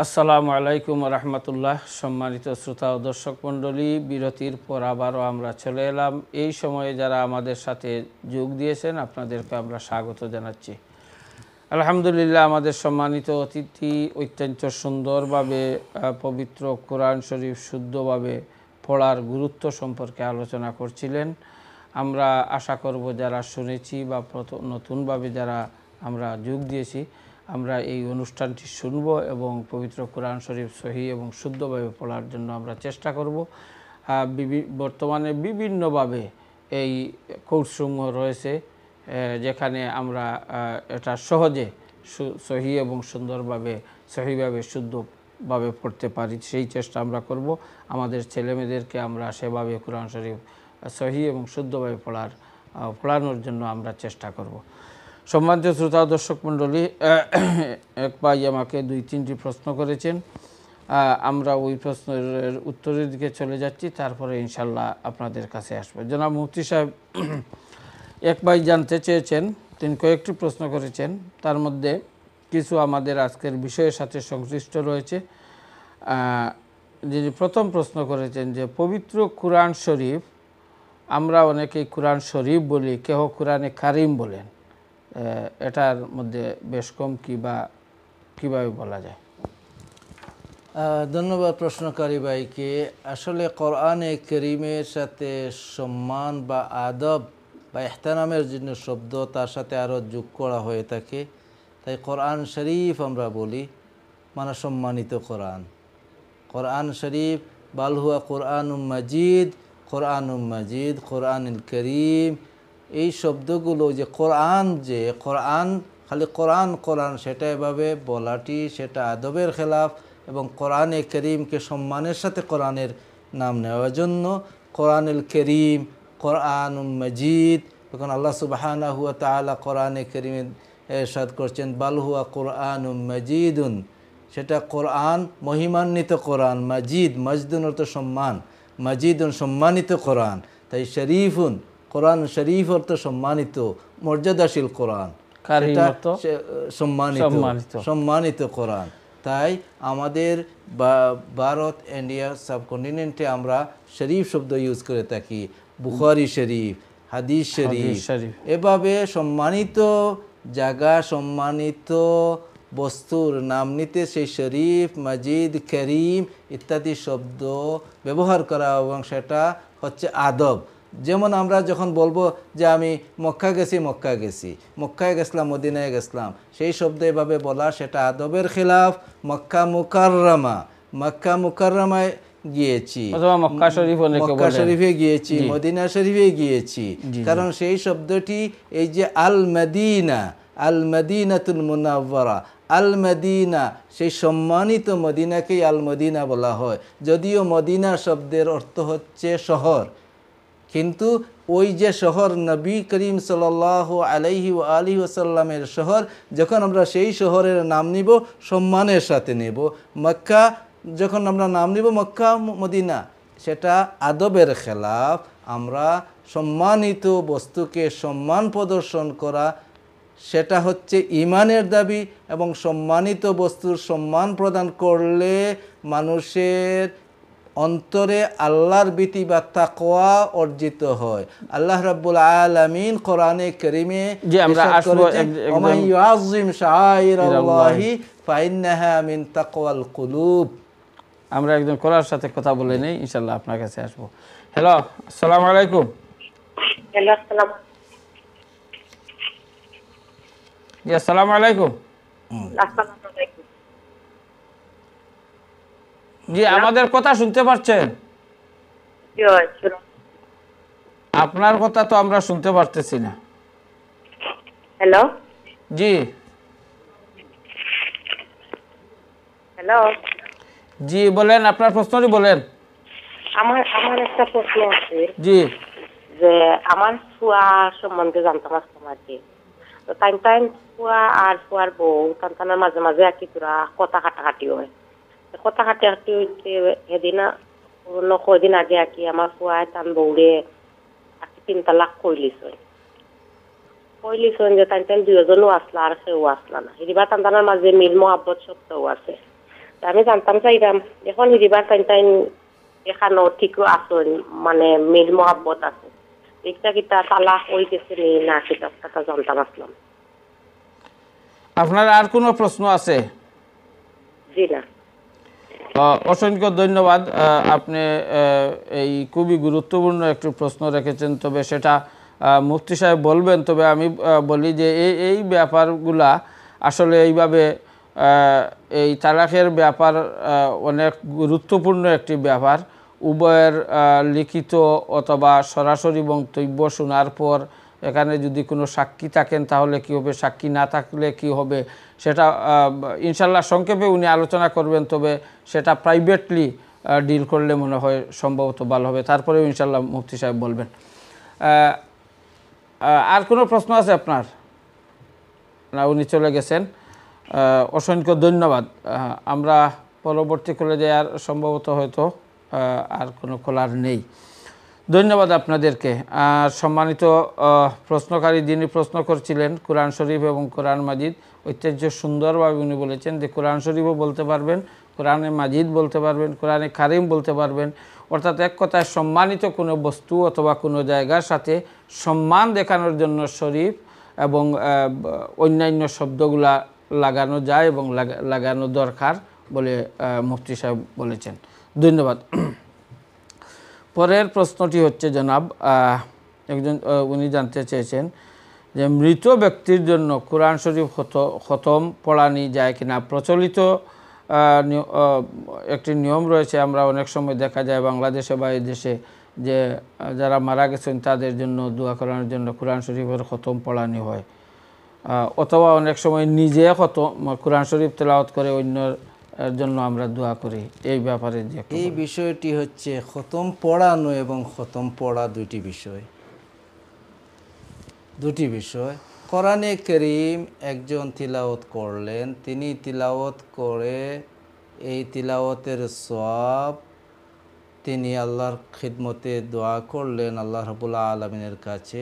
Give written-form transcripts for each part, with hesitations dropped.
আসসালামু আলাইকুম রহমতুল্লাহ। সম্মানিত শ্রোতা ও দর্শক মণ্ডলী, বিরতির পর আবারও আমরা চলে এলাম। এই সময়ে যারা আমাদের সাথে যোগ দিয়েছেন আপনাদেরকে আমরা স্বাগত জানাচ্ছি। আলহামদুলিল্লাহ, আমাদের সম্মানিত অতিথি অত্যন্ত সুন্দরভাবে পবিত্র কোরআন শরীফ শুদ্ধভাবে পড়ার গুরুত্ব সম্পর্কে আলোচনা করছিলেন। আমরা আশা করব যারা শুনেছি বা নতুনভাবে যারা আমরা যোগ দিয়েছি, আমরা এই অনুষ্ঠানটি শুনব এবং পবিত্র কোরআন শরীফ সহি এবং শুদ্ধভাবে পড়ার জন্য আমরা চেষ্টা করব। বর্তমানে বিভিন্নভাবে এই কোর্সসমূহ রয়েছে যেখানে আমরা এটা সহজে সহি এবং সুন্দরভাবে সহিভাবে শুদ্ধভাবে পড়তে পারি, সেই চেষ্টা আমরা করব। আমাদের ছেলেমেয়েদেরকে আমরা সেভাবে কোরআন শরীফ সহি এবং শুদ্ধভাবে পড়ানোর জন্য আমরা চেষ্টা করব। সম্মানিত শ্রোতা দর্শক মণ্ডলী, এক ভাই আমাকে 2-3টি প্রশ্ন করেছেন। আমরা ওই প্রশ্নের উত্তরের দিকে চলে যাচ্ছি, তারপরে ইনশাল্লাহ আপনাদের কাছে আসবো। জনাব মুফতি সাহেব, এক ভাই জানতে চেয়েছেন, তিনি কয়েকটি প্রশ্ন করেছেন, তার মধ্যে কিছু আমাদের আজকের বিষয়ের সাথে সংশ্লিষ্ট রয়েছে। যিনি প্রথম প্রশ্ন করেছেন যে পবিত্র কোরআন শরীফ, আমরা অনেকেই কোরআন শরীফ বলি, কেহ কোরআনে কারিম বলেন, এটার মধ্যে বেশ কম কীভাবে বলা যায়? ধন্যবাদ প্রশ্নকারী ভাইকে। আসলে কোরআনে কারীমের সাথে সম্মান বা আদব বা ইহতিরামের জন্য শব্দ তার সাথে আরও যোগ করা হয়ে থাকে, তাই কোরআন শরীফ আমরা বলি, মানে সম্মানিত কোরআন। কোরআন শরীফ বাল হুয়া কোরআনুম মাজিদ, কোরআনুম মাজিদ, কোরআনুল কারীম, এই শব্দগুলো যে কোরআন, যে কোরআন খালি কোরআন কোরআন সেটা এভাবে বলাটি সেটা আদবের খেলাফ, এবং কোরআনে করিমকে সম্মানের সাথে কোরআনের নাম নেওয়ার জন্য কোরআনুল করিম, কোরআনুম মজিদ। তখন আল্লাহ সুবহানাহু ওয়া তাআলা কোরআনে করিমে ইরশাদ করছেন বাল হুয়া কোরআনুম মজিদুন, সেটা কোরআন মহিমান্বিত কোরআন। মজিদ, মজদুন অর্থ সম্মান, মজিদুন সম্মানিত কোরআন। তাই শরীফুন, কোরআন শরীফ অর্থ সম্মানিত, মর্যাদাশীল কোরআন, সম্মানিত কোরআন। তাই আমাদের ভারত ইন্ডিয়া সাবকন্টিনেন্টে আমরা শরীফ শব্দ ইউজ করে থাকি, বুখারী শরীফ, হাদিস শরীফ, এভাবে সম্মানিত জায়গা, সম্মানিত বস্তুর নাম নিতে সেই শরীফ, মজিদ, করিম ইত্যাদি শব্দ ব্যবহার করা, এবং সেটা হচ্ছে আদব। যেমন আমরা যখন বলবো যে আমি মক্কায় গেছিলাম, মদিনায় গেছিলাম, সেই শব্দ এভাবে বলা সেটা আদবের খেলাফ। মক্কা মুকাররমায় গিয়েছি, মক্কা শরীফে গিয়েছি, মদিনা শরীফে গিয়েছি, কারণ সেই শব্দটি এই যে আল মদিনাতুল মুনাওয়ারা, আল মদিনা, সেই সম্মানিত মদিনাকেই আল মদিনা বলা হয়। যদিও মদিনা শব্দের অর্থ হচ্ছে শহর, কিন্তু ওই যে শহর নবী করিম সাল্লাল্লাহু আলাইহি ওয়া আলিহি ওয়াসাল্লামের শহর, যখন আমরা সেই শহরের নাম নিব সম্মানের সাথে নেব। মক্কা যখন আমরা নাম নিব, মক্কা মদিনা, সেটা আদবের খেলাফ। আমরা সম্মানিত বস্তুকে সম্মান প্রদর্শন করা, সেটা হচ্ছে ঈমানের দাবি, এবং সম্মানিত বস্তুর সম্মান প্রদান করলে মানুষের অন্তরে আল্লাহর ভীতি বা তাকওয়া অর্জিত হয়। আল্লাহ রাব্বুল আলামিন কোরআনে কারীমে ইরশাদ করেছেন ওমান ইউআযযিম শাআইরাল্লাহি ফাইন্নাহা মিন তাকওয়াল কুলুব। আমরা একজন কোরআনের সাথে কথা বলে নেই, ইনশাআল্লাহ আপনার কাছে আসবো। হ্যালো, আসসালামু আলাইকুম। হ্যালো, আসসালাম। জি, আসসালামু আলাইকুম। আসসালামু আলাইকুম। জি, আমাদের কথা শুনতে পাচ্ছেন? আপনার কথা তো আমরা শুনতে পারতেছি না। হ্যালো, জি, হ্যালো, জি বলেন, আপনার প্রশ্নটি বলেন। আমার একটা প্রশ্ন আছে। জি, যে আমার ফুয়া সম্বন্ধে জানতাম আসতাম আর কি। তো টাইম ফুয়া আর ফুয়ার বউ টানটানের মাঝে মাঝে আর কি তোরা কথা কাটাকাটি হয়। কথা কাটাকাটি হইতে সেদিন কয়দিন আগে আর কি আমার ফুয়ায় টান বউরে আর কি 3 তালাক কইলিছই যে টাইম দুজনও আসলা আর সেও আসলা না। এবার টানটানের মাঝে মিল মহাব্বত সত্ত্বেও আছে। আমি জানতাম চাইলাম এখন হিরিবার টাইম এখানেও ঠিকও আসুন মানে মিল মহাব্বত আছে একটা কিতা তালাক হয়ে গেছে নি না কিতা কথা জানতাম আসলাম। আপনার আর কোনো প্রশ্ন আছে? জি না। অসংখ্য ধন্যবাদ। আপনি এই খুবই গুরুত্বপূর্ণ একটি প্রশ্ন রেখেছেন, তবে সেটা মুফতি সাহেব বলবেন। তবে আমি বলি যে এই ব্যাপারগুলা আসলে এইভাবে এই তালাকের ব্যাপার অনেক গুরুত্বপূর্ণ একটি ব্যাপার। উভয়ের লিখিত অথবা সরাসরি বক্তব্য শোনার পর এখানে যদি কোনো সাক্ষী থাকেন তাহলে কি হবে, সাক্ষী না থাকলে কি হবে, সেটা ইনশাল্লাহ সংক্ষেপে উনি আলোচনা করবেন। তবে সেটা প্রাইভেটলি ডিল করলে মনে হয় সম্ভবত ভালো হবে। তারপরেও ইনশাল্লাহ মুফতি সাহেব বলবেন। আর কোনো প্রশ্ন আছে আপনার? না, উনি চলে গেছেন। অসংখ্য ধন্যবাদ। আমরা পরবর্তী কলে যাই, আর সম্ভবত হয়তো আর কোনো কলার নেই। ধন্যবাদ আপনাদেরকে। আর সম্মানিত প্রশ্নকারী যিনি প্রশ্ন করছিলেন কোরআন শরীফ এবং কোরআন মাজিদ, অত্যন্ত সুন্দরভাবে উনি বলেছেন যে কোরআন শরীফও বলতে পারবেন, কোরআনে মাজিদ বলতে পারবেন, কোরআনে কারিম বলতে পারবেন। অর্থাৎ এক কথায় সম্মানিত কোনো বস্তু অথবা কোনো জায়গার সাথে সম্মান দেখানোর জন্য শরীফ এবং অন্যান্য শব্দগুলা লাগানো যায় এবং লাগানো দরকার বলে মুফতি সাহেব বলেছেন। ধন্যবাদ। পরের প্রশ্নটি হচ্ছে জনাব, একজন উনি জানতে চেয়েছেন যে মৃত ব্যক্তির জন্য কোরআন শরীফ খতম পড়ানি যায় কিনা। প্রচলিত একটি নিয়ম রয়েছে, আমরা অনেক সময় দেখা যায় বাংলাদেশে বা এই দেশে যে যারা মারা গেছেন তাদের জন্য দোয়া করানোর জন্য কোরআন শরীফের খতম পড়ানি হয়, অথবা অনেক সময় নিজে কোরআন শরীফ তেলাওয়াত করে অন্যর জন্য আমরা দোয়া করি। এই ব্যাপারে যে এই বিষয়টি হচ্ছে খতম পড়ানো এবং খতম পড়া দুটি বিষয়। কোরআনে কারীম একজন তিলাওয়াত করলেন, তিনি তিলাওয়াত করে এই তিলাওয়াতের সওয়াব তিনি আল্লাহর খিদমতে দোয়া করলেন আল্লাহ রাব্বুল আলামিনের কাছে।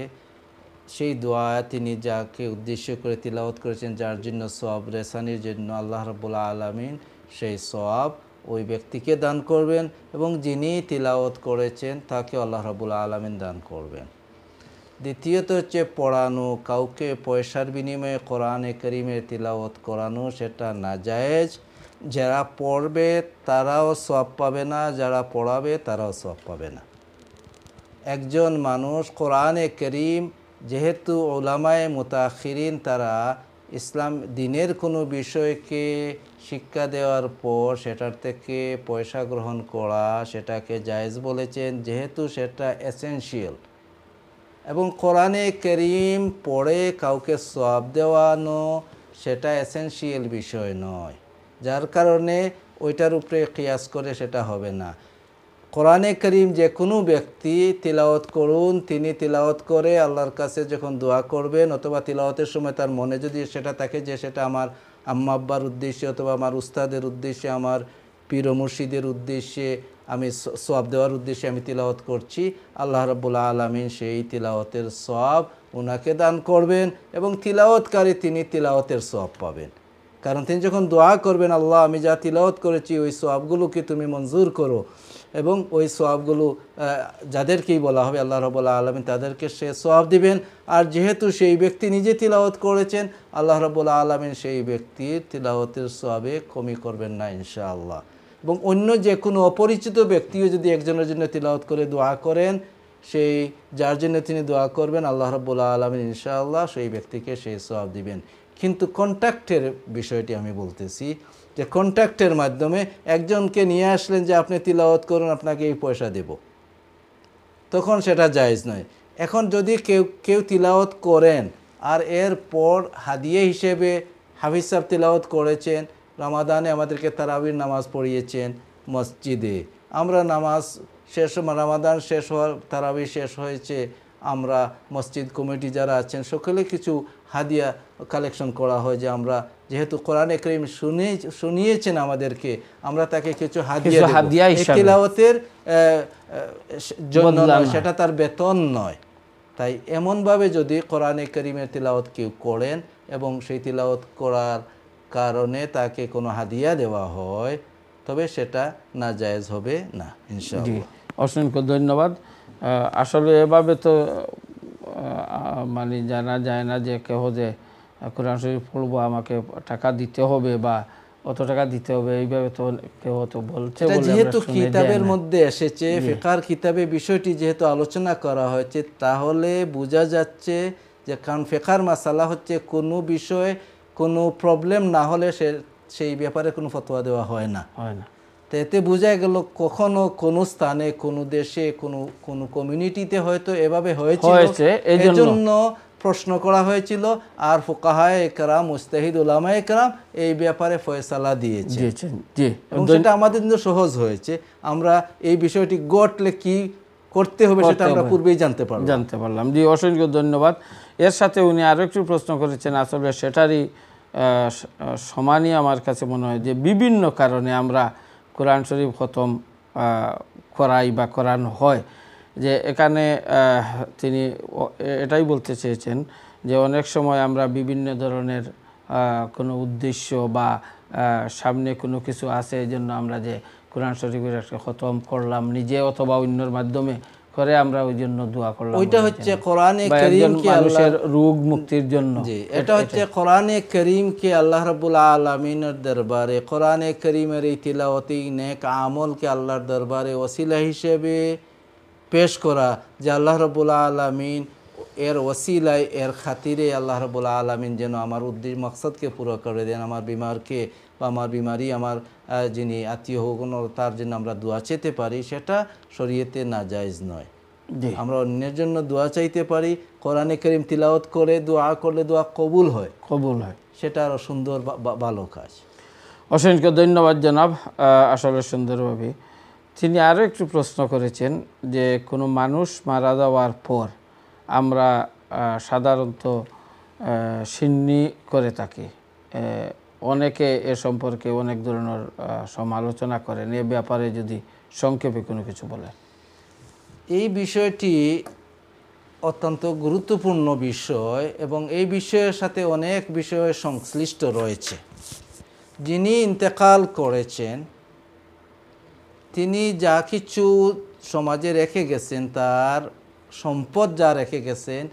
সেই দোয়া তিনি যাকে উদ্দেশ্য করে তিলাওয়াত করেছেন, যার জন্য সওয়াব রেসানির জন্য আল্লাহ রাব্বুল আলামিন সেই সওয়াব ওই ব্যক্তিকে দান করবেন এবং যিনি তিলাওয়াত করেছেন তাকে আল্লাহ রাব্বুল আলামিন দান করবেন। দ্বিতীয়ত হচ্ছে পড়ানো, কাউকে পয়সার বিনিময়ে কোরআনে কারীমের তিলাওয়াত করানো সেটা নাজায়েজ। যারা পড়বে তারাও সওয়াব পাবে না, যারা পড়াবে তারাও সওয়াব পাবে না। একজন মানুষ কোরআনে কারীম, যেহেতু উলামায়ে মুতাআখিরিন তারা ইসলাম দিনের কোনো বিষয়কে শিক্ষা দেওয়ার পর সেটার থেকে পয়সা গ্রহণ করা সেটাকে জায়েজ বলেছেন, যেহেতু সেটা এসেনশিয়াল। এবং কোরআনে কারীম পড়ে কাউকে সওয়াব দেওয়ানো সেটা এসেনশিয়াল বিষয় নয়, যার কারণে ওইটার উপরে কিয়াস করে সেটা হবে না। কোরআনে কারীম যে কোনো ব্যক্তি তিলাওয়াত করুন, তিনি তিলাওয়াত করে আল্লাহর কাছে যখন দোয়া করবেন অথবা তিলাওয়াতের সময় তার মনে যদি সেটা থাকে যে সেটা আমার আম্মা আব্বার উদ্দেশ্যে অথবা আমার উস্তাদের উদ্দেশ্যে, আমার পীর ও মুর্শিদের উদ্দেশ্যে, আমি সওয়াব দেওয়ার উদ্দেশ্যে আমি তিলাওয়াত করছি, আল্লাহ রাব্বুল আলামিন সেই তিলাওয়াতের সওয়াব ওনাকে দান করবেন এবং তিলাওয়াতকারী তিনি তিলাওয়াতের সওয়াব পাবেন। কারণ তিনি যখন দোয়া করবেন, আল্লাহ আমি যা তিলাওয়াত করেছি ওই সওয়াবগুলোকে তুমি মঞ্জুর করো, এবং ওই সওয়াবগুলো যাদেরকেই বলা হবে আল্লাহ রাব্বুল আলামিন তাদেরকে সে সওয়াব দিবেন। আর যেহেতু সেই ব্যক্তি নিজে তিলাওয়াত করেছেন, আল্লাহ রাব্বুল আলামিন সেই ব্যক্তির তিলাওয়াতের সওয়াবে কমি করবেন না ইনশাআল্লাহ। এবং অন্য যে কোনো অপরিচিত ব্যক্তিও যদি একজনের জন্য তিলাওয়াত করে দোয়া করেন, সেই যার জন্য তিনি দোয়া করবেন আল্লাহ রাব্বুল আলামিন ইনশাআল্লাহ সেই ব্যক্তিকে সেই সওয়াব দিবেন। কিন্তু কন্ট্যাক্টের বিষয়টি আমি বলতেছি, যে কন্ট্যাক্টের মাধ্যমে একজনকে নিয়ে আসলেন যে আপনি তিলাওয়াত করুন আপনাকে এই পয়সা দেব, তখন সেটা জায়েজ নয়। এখন যদি কেউ তিলাওয়াত করেন আর এরপর হাদিয়া হিসেবে হাফিজ সাহেব তিলাওয়াত করেছেন, রমাদানে আমাদেরকে তারাবির নামাজ পড়িয়েছেন মসজিদে, আমরা নামাজ শেষ, রমাদান শেষ হওয়ার তারাবি শেষ হয়েছে, আমরা মসজিদ কমিটি যারা আছেন সকলে কিছু হাদিয়া কালেকশন করা হয়, যে আমরা যেহেতু কোরআনে কারীম শুনিয়েছেন আমাদেরকে, আমরা তাকে কিছু হাদিয়া তিলাওয়াতের জন্য, সেটা তার বেতন নয়। তাই এমনভাবে যদি কোরআনে কারীমের তিলাওয়াত কেউ করেন এবং সেই তিলাওয়াত করার কারণে তাকে কোনো হাদিয়া দেওয়া হয় তবে সেটা নাজায়েজ হবে না জি, ইনশাআল্লাহ। অসংখ্য ধন্যবাদ। আসলে এভাবে তো মানে জানা যায় না যে কেহ যে কোরআন শরীফ পড়বো আমাকে টাকা দিতে হবে বা অত টাকা দিতে হবে, এইভাবে তো কেউ তো বলছে এটা বলে যেহেতু আমরা শুনে যাই কিতাবের না। মধ্যে এসেছে, ফিকার কিতাবে বিষয়টি যেহেতু আলোচনা করা হয়েছে, তাহলে বোঝা যাচ্ছে যে কারণ ফিকার মাসালা হচ্ছে কোনো বিষয়ে কোনো প্রবলেম না হলে সেই ব্যাপারে কোনো ফতোয়া দেওয়া হয় না। হয় না। তো এতে বোঝা গেল কখনো কোনো স্থানে কোনো দেশে কোনো কমিউনিটিতে হয়তো এভাবে হয়েছিল, এজন্য প্রশ্ন করা হয়েছিল, আর ফুকাহায়ে একরাম মুজতাহিদ উলামায়ে একরাম এই ব্যাপারে ফয়সালা দিয়েছেন। জি, এবং সেটা আমাদের জন্য সহজ হয়েছে। আমরা এই বিষয়টি ঘটলে কি করতে হবে সেটা আমরা পূর্বেই জানতে পারলাম। জি, অসংখ্য ধন্যবাদ। এর সাথে উনি আরো একটু প্রশ্ন করেছেন, আসলে সেটারই সমানই আমার কাছে মনে হয় যে বিভিন্ন কারণে আমরা কোরআন শরীফ খতম করাই বা করানো হয়। যে এখানে তিনি এটাই বলতে চেয়েছেন যে অনেক সময় আমরা বিভিন্ন ধরনের কোনো উদ্দেশ্য বা সামনে কোনো কিছু আছে, এই জন্য আমরা যে কোরআন শরীফের একটা খতম করলাম নিজে অথবা অন্যের মাধ্যমে করে আমরা ওই জন্য দোয়া করলাম, ওইটা হচ্ছে কোরআনে কারীমকে মানুষের রোগ মুক্তির জন্য। জি, এটা হচ্ছে কোরআনে কারীমকে আল্লাহ রাব্বুল আলামিনের দরবারে, কোরআনে কারীমের এই তিলাওয়াতি নেক আমলকে আল্লাহর দরবারে ওসিলা হিসেবে পেশ করা, যে আল্লাহ রাব্বুল আলামিন এর ওসিলায় এর খাতিরে আল্লাহ রাব্বুল আলামিন যেন আমার উদ্দেশ্য মকসদকে পুরো করে দেন, আমার বিমারকে বা আমার বিমারি আমার যিনি আত্মীয় হোক তার জন্য আমরা দোয়া চেতে পারি, সেটা শরীয়তে নাজায়েজ নয়। আমরা অন্যের জন্য দোয়া চাইতে পারি, কোরআনে কারীম তিলাওয়াত করে দোয়া করলে দোয়া কবুল হয়, সেটা আরও সুন্দর ভালো কাজ। অসংখ্য ধন্যবাদ জনাব, আসলে সুন্দরভাবে। তিনি আরও একটু প্রশ্ন করেছেন যে কোনো মানুষ মারা যাওয়ার পর আমরা সাধারণত সিন্নি করে থাকি, অনেকে এ সম্পর্কে অনেক ধরনের সমালোচনা করেন, এ ব্যাপারে যদি সংক্ষেপে কোনো কিছু বলেন। এই বিষয়টি অত্যন্ত গুরুত্বপূর্ণ বিষয় এবং এই বিষয়ের সাথে অনেক বিষয় সংশ্লিষ্ট রয়েছে। যিনি ইন্তেকাল করেছেন তিনি যা কিছু সমাজে রেখে গেছেন, তার সম্পদ যা রেখে গেছেন,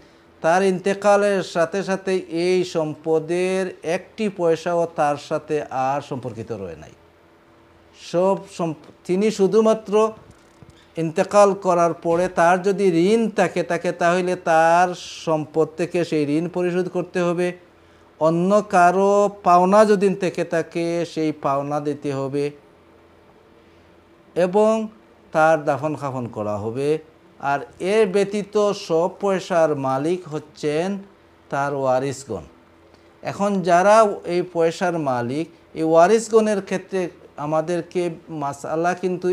তার ইন্তেকালের সাথে সাথে এই সম্পদের একটি পয়সাও তার সাথে আর সম্পর্কিত রয়ে নাই। তিনি শুধুমাত্র ইন্তেকাল করার পরে তার যদি ঋণ থাকে তাহলে তার সম্পদ থেকে সেই ঋণ পরিশোধ করতে হবে, অন্য কারো পাওনা যদি থেকে থাকে সেই পাওনা দিতে হবে এবং তার দাফন কাফন করা হবে। আর এর ব্যতীত সব পয়সার মালিক হচ্ছেন তার ওয়ারিসগণ। এখন যারা এই পয়সার মালিক, এই ওয়ারিসগণের ক্ষেত্রে আমাদেরকে মাসআলা কিন্তু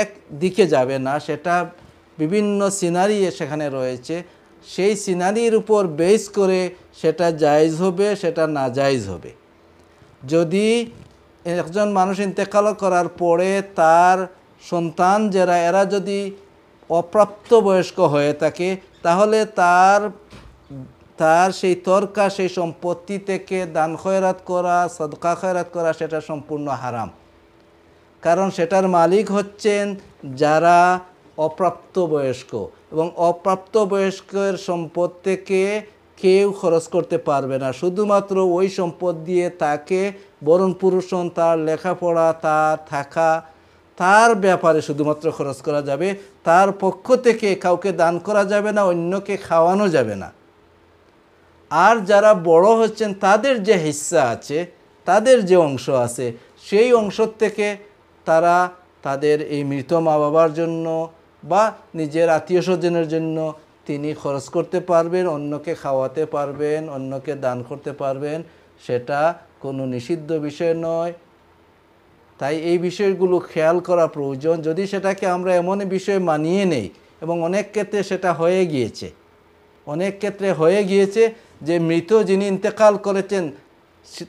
এক দিকে যাবে না, সেটা বিভিন্ন সিনারি সেখানে রয়েছে, সেই সিনারির উপর বেস করে সেটা জায়েজ হবে, সেটা নাজায়েজ হবে। যদি একজন মানুষ ইন্তেকাল করার পরে তার সন্তান যারা এরা যদি অপ্রাপ্ত বয়স্ক হয়ে থাকে, তাহলে তার সেই তরকা সেই সম্পত্তি থেকে দান খয়রাত করা, সদকা খয়রাত করা সেটা সম্পূর্ণ হারাম। কারণ সেটার মালিক হচ্ছেন যারা অপ্রাপ্ত বয়স্ক, এবং অপ্রাপ্ত বয়স্কের সম্পদ থেকে কেউ খরচ করতে পারবে না। শুধুমাত্র ওই সম্পদ দিয়ে তাকে বরণ পোষণ, তার লেখাপড়া, তার থাকা, তার ব্যাপারে শুধুমাত্র খরচ করা যাবে। তার পক্ষ থেকে কাউকে দান করা যাবে না, অন্যকে খাওয়ানো যাবে না। আর যারা বড় হচ্ছেন তাদের যে হিস্সা আছে, তাদের যে অংশ আছে, সেই অংশ থেকে তারা তাদের এই মৃত মা বাবার জন্য বা নিজের আত্মীয় স্বজনের জন্য তিনি খরচ করতে পারবেন, অন্যকে খাওয়াতে পারবেন, অন্যকে দান করতে পারবেন, সেটা কোনো নিষিদ্ধ বিষয় নয়। তাই এই বিষয়গুলো খেয়াল করা প্রয়োজন। যদি সেটাকে আমরা এমন বিষয় মানিয়ে নেই, এবং অনেক ক্ষেত্রে সেটা হয়ে গিয়েছে যে মৃত যিনি ইন্তেকাল করেছেন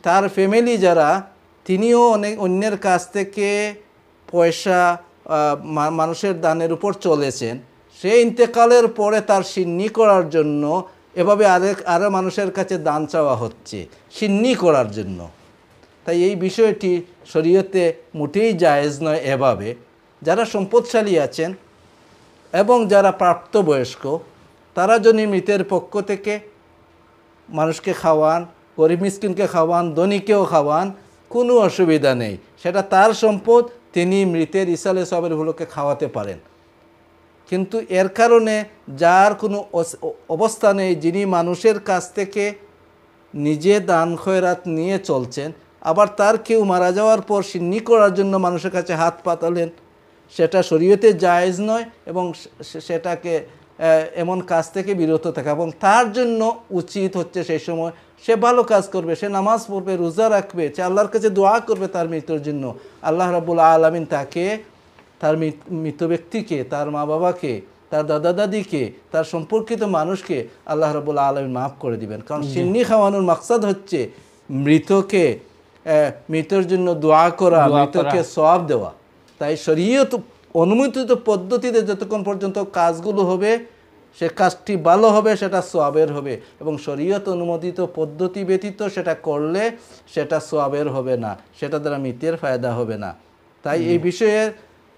তার ফ্যামিলি যারা, তিনিও অন্যের কাছ থেকে পয়সা মানুষের দানের উপর চলেছেন। সেই ইন্তেকালের পরে তার সিন্নি করার জন্য এভাবে আরও মানুষের কাছে দান চাওয়া হচ্ছে সিন্নি করার জন্য। তাই এই বিষয়টি শরীয়তে মোটেই জায়েজ নয়। এভাবে যারা সম্পদশালী আছেন এবং যারা প্রাপ্তবয়স্ক তারা যদি মৃতের পক্ষ থেকে মানুষকে খাওয়ান, গরিব মিসকিনকে খাওয়ান, ধনীকেও খাওয়ান, কোনো অসুবিধা নেই। সেটা তার সম্পদ, তিনি মৃতের ইসালে সবের হলোকে খাওয়াতে পারেন। কিন্তু এর কারণে যার কোনো অবস্থা নেই, যিনি মানুষের কাছ থেকে নিজে দান খয়রাত নিয়ে চলছেন, আবার তার কেউ মারা যাওয়ার পর সিন্নি করার জন্য মানুষের কাছে হাত পাতালেন, সেটা শরীয়তে জায়েজ নয় এবং সেটাকে এমন কাজ থেকে বিরত থাকা। এবং তার জন্য উচিত হচ্ছে সেই সময় সে ভালো কাজ করবে, সে নামাজ পড়বে, রোজা রাখবে, সে আল্লাহর কাছে দোয়া করবে তার মৃত্যুর জন্য। আল্লাহ রাব্বুল আলামিন তাকে, তার মৃত ব্যক্তিকে, তার মা বাবাকে, তার দাদা দাদিকে, তার সম্পর্কিত মানুষকে আল্লাহ রাব্বুল আলামিন মাফ করে দিবেন। কারণ সিন্নি খাওয়ানোর মাকসাদ হচ্ছে মৃতের জন্য দোয়া করা, মৃতকে সওয়াব দেওয়া। তাই শরীয়ত অনুমোদিত পদ্ধতিতে যতক্ষণ পর্যন্ত কাজগুলো হবে, সে কাজটি ভালো হবে, সেটা সওয়াবের হবে। এবং শরীয়ত অনুমোদিত পদ্ধতি ব্যতীত সেটা করলে সেটা সওয়াবের হবে না, সেটা দ্বারা মৃতের ফায়দা হবে না। তাই এই বিষয়ে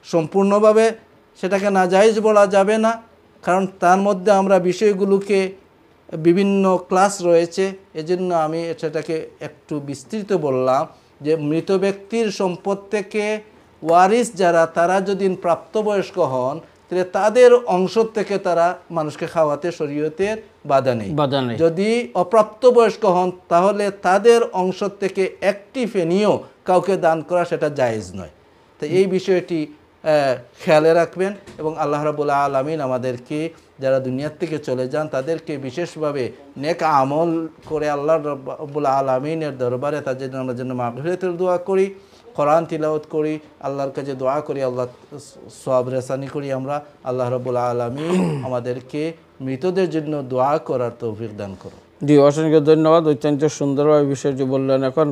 সম্পূর্ণভাবে সেটাকে নাজায়েজ বলা যাবে না, কারণ তার মধ্যে আমরা বিষয়গুলোকে বিভিন্ন ক্লাস রয়েছে। এজন্য আমি সেটাকে একটু বিস্তৃত বললাম যে মৃত ব্যক্তির সম্পদ থেকে ওয়ারিস যারা, তারা যদি প্রাপ্তবয়স্ক হন, তাহলে তাদের অংশ থেকে তারা মানুষকে খাওয়াতে শরীয়তের বাধা নেই। যদি অপ্রাপ্তবয়স্ক হন, তাহলে তাদের অংশ থেকে একটি ফেনিও কাউকে দান করা সেটা জায়েজ নয়। তো এই বিষয়টি খেয়ালে রাখবেন। এবং আল্লাহ রাব্বুল আলামিন আমাদেরকে, যারা দুনিয়ার থেকে চলে যান, তাদেরকে বিশেষভাবে নেক আমল করে আল্লাহ রাব্বুল আলামিনের দরবারে তাদের জন্য আমরা যেন মাগফিরাতের দোয়া করি, কোরআন তিলাওয়াত করি, আল্লাহর কাছে দোয়া করি, আল্লাহ সওয়াব রেসানি করি। আমরা আল্লাহ রাব্বুল আলামিন আমাদেরকে মৃতদের জন্য দোয়া করার তৌফিক দান করুন। জি, অসংখ্য ধন্যবাদ। অত্যন্ত সুন্দরভাবে বিষয়টি বললেন। এখন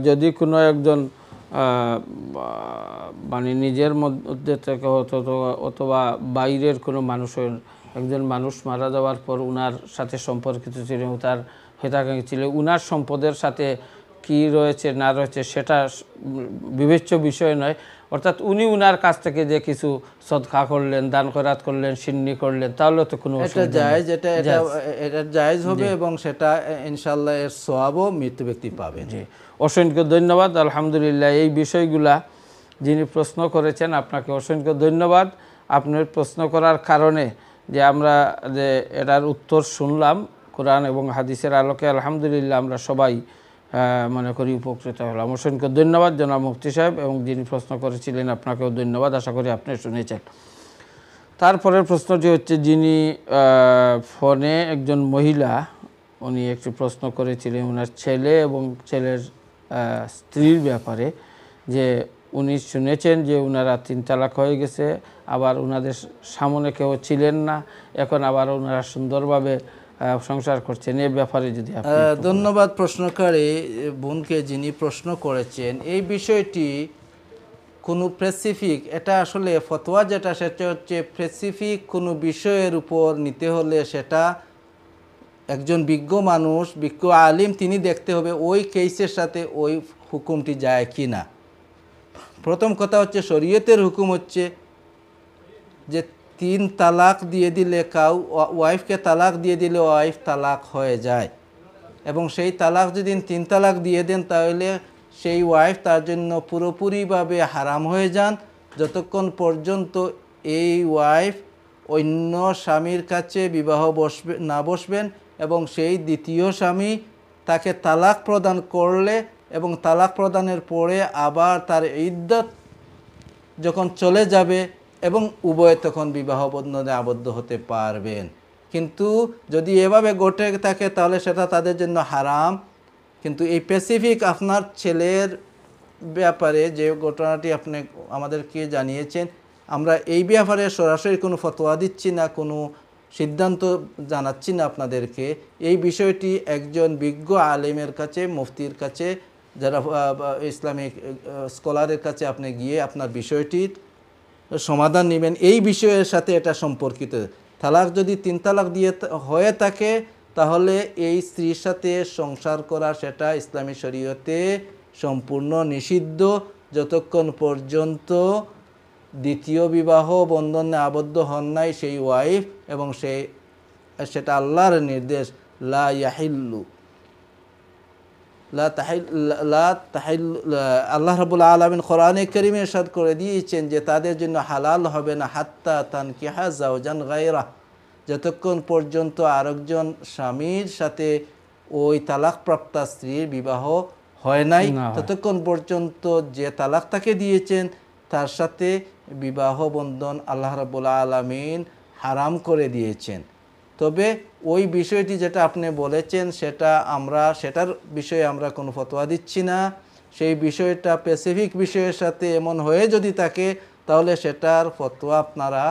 যদি কোনো একজন মানে নিজের মধ্যে থেকে অথবা বাইরের কোনো মানুষের, একজন মানুষ মারা যাওয়ার পর উনার সাথে সম্পর্কিত ছিল, তার হিতাকাঙ্ক্ষী ছিল, উনার সম্পদের সাথে কি রয়েছে না রয়েছে সেটা বিবেচ্য বিষয় নয়। অর্থাৎ উনি উনার কাছ থেকে যে কিছু সদকা করলেন, দান খয়রাত করলেন, সিন্নি করলেন, তাহলে তো কোনো এটা জায়েজ, এটা জায়েজ হবে এবং সেটা ইনশাআল্লাহ এর সওয়াবও মৃত ব্যক্তি পাবে। জি, অসংখ্য ধন্যবাদ। আলহামদুলিল্লাহ, এই বিষয়গুলা যিনি প্রশ্ন করেছেন, আপনাকে অসংখ্য ধন্যবাদ। আপনার প্রশ্ন করার কারণে যে আমরা যে এটার উত্তর শুনলাম কোরআন এবং হাদিসের আলোকে, আলহামদুলিল্লাহ আমরা সবাই মনে করি উপকৃত হলাম। অসংখ্য ধন্যবাদ জনাব মুফতি সাহেব, এবং যিনি প্রশ্ন করেছিলেন আপনাকেও ধন্যবাদ। আশা করি আপনি শুনেছেন। তারপরের প্রশ্নটি হচ্ছে, যিনি ফোনে একজন মহিলা, উনি একটি প্রশ্ন করেছিলেন ওনার ছেলে এবং ছেলের স্ত্রীর ব্যাপারে, যে উনি শুনেছেন যে ওনারা 3 তালাক হয়ে গেছে, আবার ওনাদের সামনে কেউ ছিলেন না, এখন আবার ওনারা সুন্দরভাবে সংসার করছেন। এ ব্যাপারে যদি ধন্যবাদ প্রশ্নকারী বোনকে, যিনি প্রশ্ন করেছেন। এই বিষয়টি কোনো স্পেসিফিক, এটা আসলে ফতোয়া যেটা, সেটা হচ্ছে স্পেসিফিক কোনো বিষয়ের উপর নিতে হলে সেটা একজন বিজ্ঞ মানুষ, বিজ্ঞ আলিম, তিনি দেখতে হবে ওই কেসের সাথে ওই হুকুমটি যায় কি না। প্রথম কথা হচ্ছে শরীয়তের হুকুম হচ্ছে যে 3 তালাক দিয়ে দিলে, ওয়াইফকে তালাক দিয়ে দিলে ওয়াইফ তালাক হয়ে যায়, এবং সেই তালাক যদি 3 তালাক দিয়ে দেন, তাহলে সেই ওয়াইফ তার জন্য পুরোপুরিভাবে হারাম হয়ে যান, যতক্ষণ পর্যন্ত এই ওয়াইফ অন্য স্বামীর কাছে বিবাহ বসবেন এবং সেই দ্বিতীয় স্বামী তাকে তালাক প্রদান করলে এবং তালাক প্রদানের পরে আবার তার ইদ্দত যখন চলে যাবে এবং উভয় তখন বিবাহ বন্ধনে আবদ্ধ হতে পারবেন। কিন্তু যদি এভাবে ঘটে থাকে তাহলে সেটা তাদের জন্য হারাম। কিন্তু এই স্পেসিফিক আপনার ছেলের ব্যাপারে যে ঘটনাটি আপনি আমাদেরকে জানিয়েছেন, আমরা এই ব্যাপারে সরাসরি কোনো ফতোয়া দিচ্ছি না, কোনো সিদ্ধান্ত জানাচ্ছি না আপনাদেরকে। এই বিষয়টি একজন বিজ্ঞ আলেমের কাছে, মুফতির কাছে, যারা ইসলামিক স্কলারের কাছে আপনি গিয়ে আপনার বিষয়টির সমাধান নেবেন। এই বিষয়ের সাথে এটা সম্পর্কিত। তালাক যদি 3 তালাক দিয়ে হয়ে থাকে, তাহলে এই স্ত্রীর সাথে সংসার করা সেটা ইসলামী শরীয়তে সম্পূর্ণ নিষিদ্ধ, যতক্ষণ পর্যন্ত দ্বিতীয় বিবাহ বন্ধনে আবদ্ধ হন নাই সেই ওয়াইফ, এবং সেটা আল্লাহর নির্দেশ, লা ইয়াহিল্লু আল্লাহ রাব্বুল আলামিন কোরআনে কারীমে ইরশাদ করে দিয়েছেন যে তাদের জন্য হালাল হবে না হাত্তা তানকিহা যাওজান গায়রা, যতক্ষণ পর্যন্ত আরেকজন স্বামীর সাথে ওই তালাকপ্রাপ্তা স্ত্রীর বিবাহ হয় নাই, ততক্ষণ পর্যন্ত যে তালাক তাকে দিয়েছেন তার সাথে বিবাহ বন্ধন আল্লাহ রাব্বুল আলামিন হারাম করে দিয়েছেন। তবে ওই বিষয়টি যেটা আপনি বলেছেন সেটার বিষয়ে আমরা কোনো ফতোয়া দিচ্ছি না। সেই বিষয়টা স্পেসিফিক বিষয়ের সাথে এমন হয়ে যদি থাকে তাহলে সেটার ফতোয়া আপনারা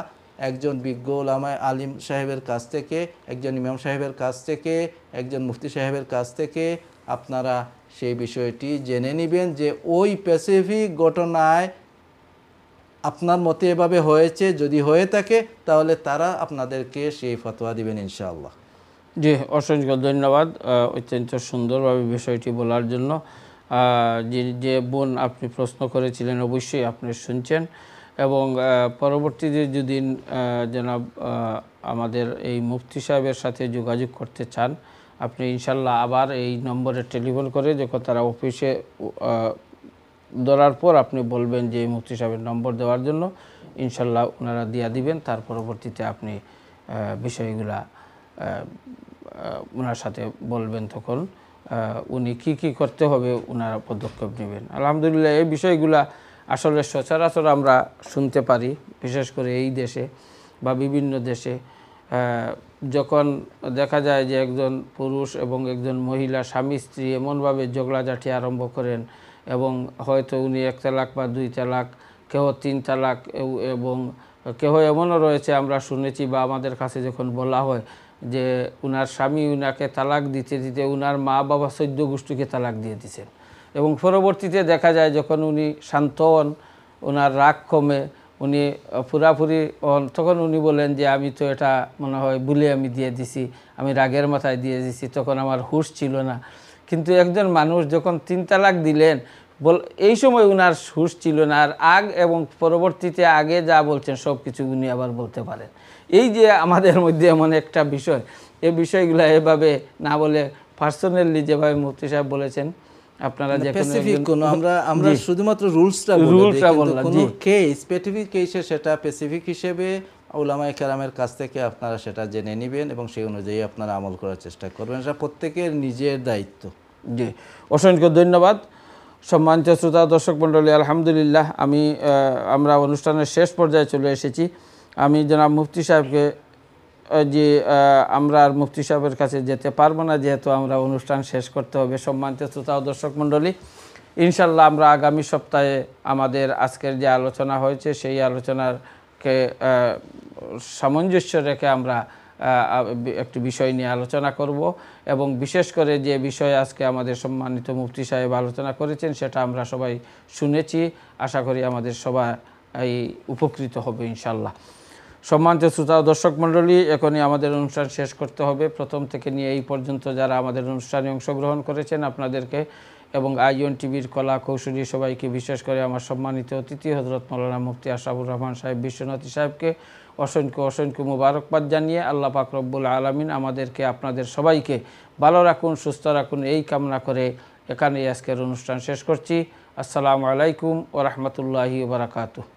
একজন বিজ্ঞ উলামায়ে আলিম সাহেবের কাছ থেকে, একজন ইমাম সাহেবের কাছ থেকে, একজন মুফতি সাহেবের কাছ থেকে আপনারা সেই বিষয়টি জেনে নেবেন যে ওই স্পেসিফিক ঘটনায় আপনার মতে এভাবে হয়েছে, যদি হয়ে থাকে তাহলে তারা আপনাদেরকে সেই ফতোয়া দিবেন ইনশাআল্লাহ। জি, অসংখ্য ধন্যবাদ অত্যন্ত সুন্দরভাবে বিষয়টি বলার জন্য। যে বোন আপনি প্রশ্ন করেছিলেন অবশ্যই আপনি শুনছেন, এবং পরবর্তীতে যদি জনাব আমাদের এই মুফতি সাহেবের সাথে যোগাযোগ করতে চান, আপনি ইনশাল্লাহ আবার এই নম্বরে টেলিফোন করে যখন তারা অফিসে ধরার পর আপনি বলবেন যে মুফতি সাহেবের নম্বর দেওয়ার জন্য, ইনশাল্লাহ ওনারা দিয়া দিবেন। তার পরবর্তীতে আপনি বিষয়গুলা ওনার সাথে বলবেন, তখন উনি কি করতে হবে ওনারা পদক্ষেপ নেবেন। আলহামদুলিল্লাহ এই বিষয়গুলা আসলে সচরাচর আমরা শুনতে পারি, বিশেষ করে এই দেশে বা বিভিন্ন দেশে। যখন দেখা যায় যে একজন পুরুষ এবং একজন মহিলা স্বামী স্ত্রী এমনভাবে ঝগড়াঝাটি আরম্ভ করেন, এবং হয়তো উনি 1 তালাক বা 2 তালাক, কেহ 3 তালাক, এবং কেহ এমনও রয়েছে আমরা শুনেছি বা আমাদের কাছে যখন বলা হয় যে উনার স্বামী উনাকে তালাক দিতে দিতে উনার মা বাবা 14 গোষ্ঠীকে তালাক দিয়ে দিয়েছেন, এবং পরবর্তীতে দেখা যায় যখন উনি শান্ত হন, ওনার রাগ কমে, উনি পুরাপুরি তখন উনি বলেন যে আমি তো এটা মনে হয় ভুলে আমি দিয়ে দিছি, আমি রাগের মাথায় দিয়ে দিছি, তখন আমার হুঁশ ছিল না। কিন্তু একজন মানুষ যখন 3 তালাক দিলেন, এই সময় উনার হুঁশ ছিল না, আর আগ এবং পরবর্তীতে আগে যা বলছেন সব কিছু উনি আবার বলতে পারেন। এই যে আমাদের মধ্যে এমন একটা বিষয়, এই বিষয়গুলো এভাবে না বলে পার্সোনালি যেভাবে মুফতি সাহেব বলেছেন, আপনারা যে কোনো আমরা শুধুমাত্র রুলসটা বললাম, কোনো কেস স্পেসিফিক কেসে সেটা স্পেসিফিক হিসেবে উলামায়ে কেরামের কাছ থেকে আপনারা সেটা জেনে নেবেন এবং সেই অনুযায়ী আপনারা আমল করার চেষ্টা করবেন। এটা প্রত্যেকের নিজের দায়িত্ব। জি, অসংখ্য ধন্যবাদ। সম্মানিত শ্রোতা দর্শক মণ্ডলী, আলহামদুলিল্লাহ আমরা অনুষ্ঠানের শেষ পর্যায়ে চলে এসেছি। আমি জনাব মুফতি সাহেবকে আমরা আর মুফতি সাহেবের কাছে যেতে পারবো না, যেহেতু আমরা অনুষ্ঠান শেষ করতে হবে। সম্মানিত শ্রোতা ও দর্শক মণ্ডলী, ইনশাল্লাহ আমরা আগামী সপ্তাহে আমাদের আজকের যে আলোচনা হয়েছে সেই আলোচনাকে সামঞ্জস্য রেখে আমরা একটি বিষয় নিয়ে আলোচনা করব, এবং বিশেষ করে যে বিষয়ে আজকে আমাদের সম্মানিত মুফতি সাহেব আলোচনা করেছেন সেটা আমরা সবাই শুনেছি। আশা করি আমাদের সবাই উপকৃত হবে ইনশাল্লাহ। সম্মানিত শ্রোতা ও দর্শক মণ্ডলী, এখনই আমাদের অনুষ্ঠান শেষ করতে হবে। প্রথম থেকে নিয়ে এই পর্যন্ত যারা আমাদের অনুষ্ঠানে অংশগ্রহণ করেছেন আপনাদেরকে এবং আইয়ন টিভির কলা কৌশলী সবাইকে, বিশেষ করে আমার সম্মানিত অতিথি হযরত মাওলানা মুফতি আশরাফুর রহমান সাহেব বিশ্বনাথী সাহেবকে অসংখ্য মুবারকবাদ জানিয়ে আল্লাহ পাক রব্বুল আলামিন আমাদেরকে আপনাদের সবাইকে ভালো রাখুন, সুস্থ রাখুন, এই কামনা করে এখানেই আজকের অনুষ্ঠান শেষ করছি। আসসালামু আলাইকুম ওয়া রাহমাতুল্লাহি ওয়া বারাকাতুহু।